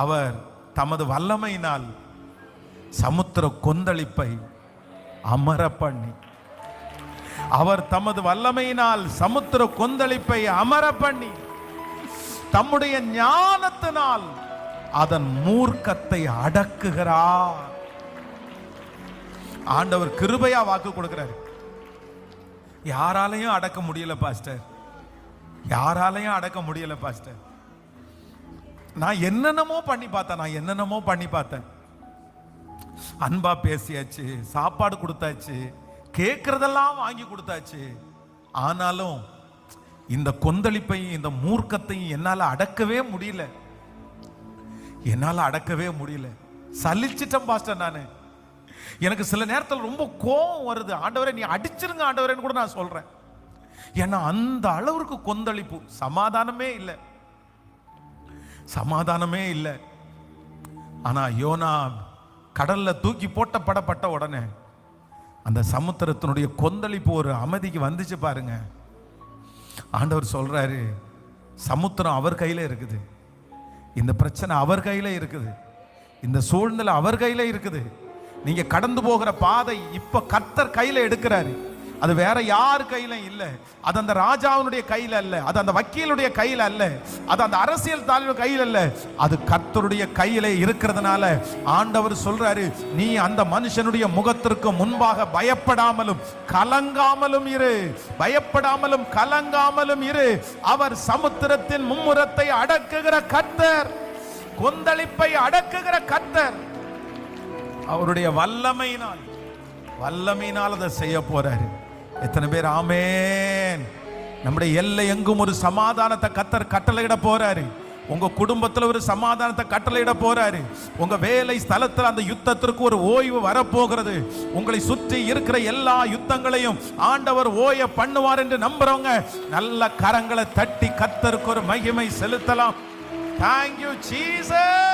அவர் தமது வல்லமையினால் சமுத்திர கொந்தளிப்பை அமர பண்ணி, அவர் தமது வல்லமையினால் சமுத்திர கொந்தளிப்பை அமர பண்ணி, தம்முடைய ஞானத்தினால் அதன் மூர்க்கத்தை அடக்குகிறார். ஆண்டவர் கிருபையா வாக்கு கொடுக்கிறார். யாராலையும் அடக்க முடியல பாஸ்டர், யாராலையும் அடக்க முடியல பாஸ்டர். நான் என்னென்னமோ பண்ணி பார்த்தேன். அன்பா பேசியாச்சு, சாப்பாடு கொடுத்தாச்சு, கேட்கறதெல்லாம் வாங்கி கொடுத்தாச்சு. ஆனாலும் இந்த கொந்தளிப்பையும் இந்த மூர்க்கத்தையும் என்னால அடக்கவே முடியல. சலிச்சிட்டேன் பாஸ்டர். நானு எனக்கு சில நேரத்தில் ரொம்ப கோபம் வருது. ஆண்டவரே நீ அடிச்சிருங்க ஆண்டவரேன்னு கூட நான் சொல்றேன். ஏன்னா அந்த அளவுக்கு கொந்தளிப்பு, சமாதானமே இல்லை. ஆனா யோனா கடல்ல தூக்கி போட்டப்பட்ட உடனே அந்த சமுத்திரத்தினுடைய கொந்தளிப்பு ஒரு அமைதிக்கு வந்துச்சு பாருங்க. ஆண்டவர் சொல்றாரு, சமுத்திரம் அவர் கையில இருக்குது, இந்த பிரச்சனை அவர் கையில இருக்குது, இந்த சூழ்நிலை அவர் கையில இருக்குது. நீங்க கடந்து போகிற பாதை இப்ப கர்த்தர் கையில எடுக்கிறாரு. அது வேற யார் கையில இல்ல. அது அந்த ராஜாவுடைய கையில அல்ல, அது அந்த வக்கீலுடைய கையில அல்ல, அது அந்த அரசியல் தலைவர் கையில அல்ல, அது கர்த்தருடைய கையில இருக்கிறதுனால ஆண்டவர் சொல்றாரு, நீ அந்த மனுஷனுடைய முகத்திற்கு முன்பாக பயப்படாமலும் கலங்காமலும் இரு. அவர் சமுத்திரத்தின் மும்முரத்தை அடக்குகிற கர்த்தர், கொந்தளிப்பை அடக்குகிற கர்த்தர். அவருடைய வல்லமையினால் அதை செய்ய போறாரு. எத்தனை பேர் ஆமென்? நம்முடைய எல்லை எங்கும் ஒரு சமாதானத்தை கர்த்தர் கட்டளையிட போறாரு. உங்க குடும்பத்தில் ஒரு சமாதானத்தை கட்டளையிட போறாரு. உங்க வேலை ஸ்தலத்தில் அந்த யுத்தத்திற்கு ஒரு ஓய்வு வரப்போகிறது. உங்களை சுற்றி இருக்கிற எல்லா யுத்தங்களையும் ஆண்டவர் ஓய பண்ணுவார் என்று நம்புறவங்க நல்ல கரங்களை தட்டி கர்த்தருக்கு ஒரு மகிமை செலுத்தலாம். Thank you Jesus.